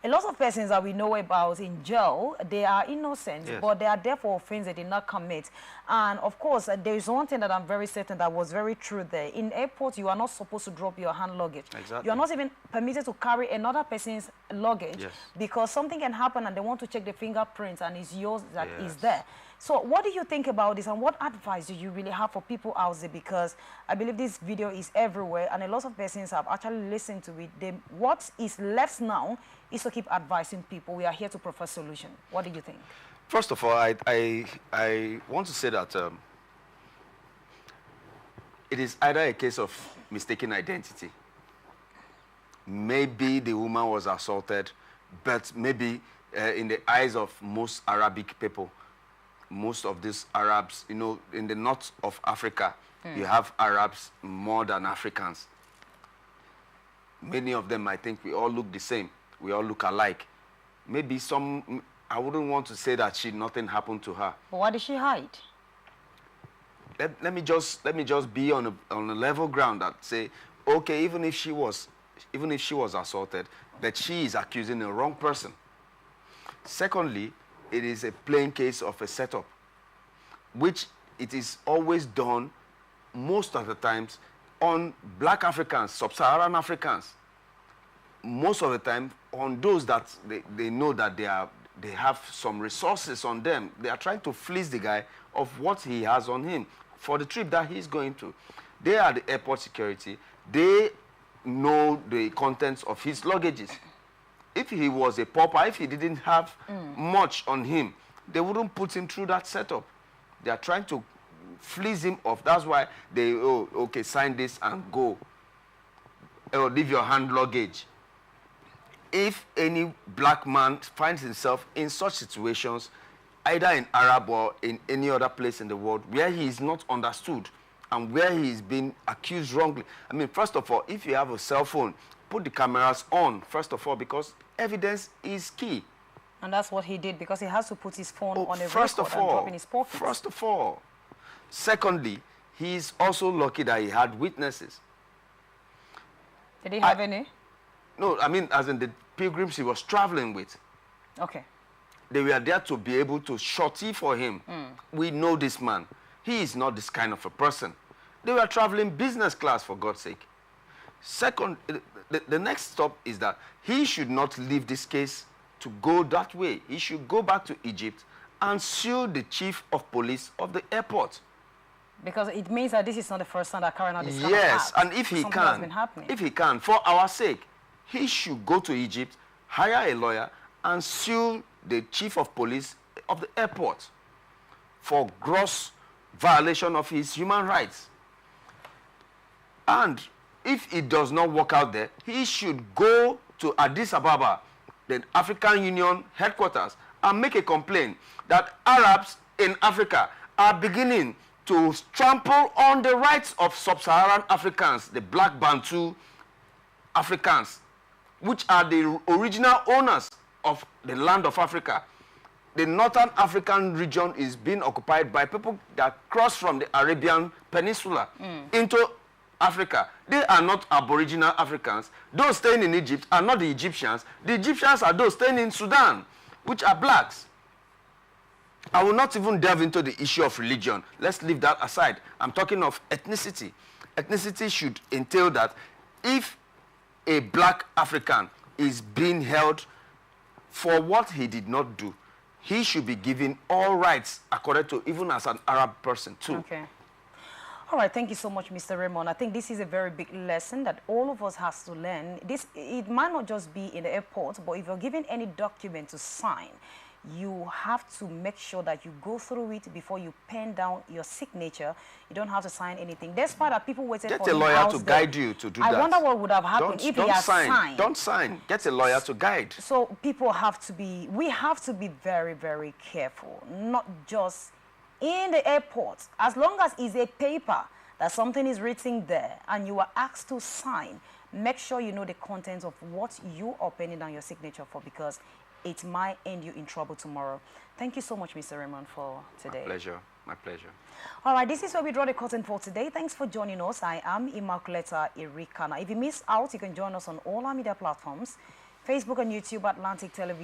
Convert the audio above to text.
A lot of persons that we know about in jail, they are innocent, Yes. but they are there for offense they did not commit. And of course, there is one thing that I'm very certain that was very true there. In airports, you are not supposed to drop your hand luggage. Exactly. You are not even permitted to carry another person's luggage, Yes. because something can happen and they want to check the fingerprints and it's yours that is Yes. there. So what do you think about this, and what advice do you really have for people out there? Because I believe this video is everywhere and a lot of persons have actually listened to it. What is left now is to keep advising people. We are here to provide solution. What do you think? First of all, I want to say that it is either a case of mistaken identity. Maybe the woman was assaulted, but maybe in the eyes of most Arabic people, most of these Arabs, you know, in the north of Africa, you have Arabs more than Africans. Many of them, I think, we all look the same. We all look alike. Maybe some, I wouldn't want to say that nothing happened to her. But why did she hide? Let me just be on a level ground that say, okay, even if she was assaulted, that she is accusing the wrong person. Secondly, it is a plain case of a setup, which it is always done most of the times on black Africans, sub-Saharan Africans. Most of the time on those that they know that they have some resources on them. They are trying to fleece the guy of what he has on him for the trip that he's going to. They are the airport security. They know the contents of his luggages. If he was a pauper, if he didn't have much on him, they wouldn't put him through that setup. They are trying to fleece him off. That's why they, oh, okay, sign this and go. Or leave your hand luggage. If any black man finds himself in such situations, either in Arab or in any other place in the world, where he is not understood and where he is being accused wrongly. I mean, first of all, if you have a cell phone, put the cameras on, first of all, because evidence is key. And that's what he did, because he has to put his phone on a first record of and all, drop in his pocket. First of all. Secondly, he's also lucky that he had witnesses. Did he have any? No, I mean, as in the pilgrims he was traveling with. Okay. They were there to be able to shorty for him. We know this man. He is not this kind of a person. They were traveling business class, for God's sake. Second, the next stop is that he should not leave this case to go that way. He should go back to Egypt and sue the chief of police of the airport. Because it means that this is not the first time that carrying out this kind of Yes, act. and if he Something has been happening. if he can, for our sake, he should go to Egypt, hire a lawyer, and sue the chief of police of the airport for gross violation of his human rights. And if it does not work out there, he should go to Addis Ababa, the African Union headquarters, and make a complaint that Arabs in Africa are beginning to trample on the rights of sub-Saharan Africans, the black Bantu Africans, which are the original owners of the land of Africa. The northern African region is being occupied by people that cross from the Arabian Peninsula into Africa. They are not Aboriginal Africans. Those staying in Egypt are not the Egyptians. The Egyptians are those staying in Sudan, which are blacks. I will not even delve into the issue of religion. Let's leave that aside. I'm talking of ethnicity. Ethnicity should entail that if a black African is being held for what he did not do, he should be given all rights according to, even as an Arab person too. Okay. All right, thank you so much, Mr. Raymond. I think this is a very big lesson that all of us has to learn. It might not just be in the airport, but if you're given any document to sign, you have to make sure that you go through it before you pen down your signature. You don't have to sign anything. Despite that, people waited for Get a lawyer to guide you to do that. I wonder what would have happened if he had signed. Don't sign. Get a lawyer to guide. So people have to be, we have to be very, very careful, not just in the airport. As long as it's a paper that something is written there and you are asked to sign, make sure you know the contents of what you are penning down your signature for, because it might end you in trouble tomorrow. Thank you so much, Mr. Raymond, for today. My pleasure. My pleasure. All right, this is where we draw the curtain for today. Thanks for joining us. I am Immaculata Irikana. If you missed out, you can join us on all our media platforms. Facebook and YouTube, Atlantic Television.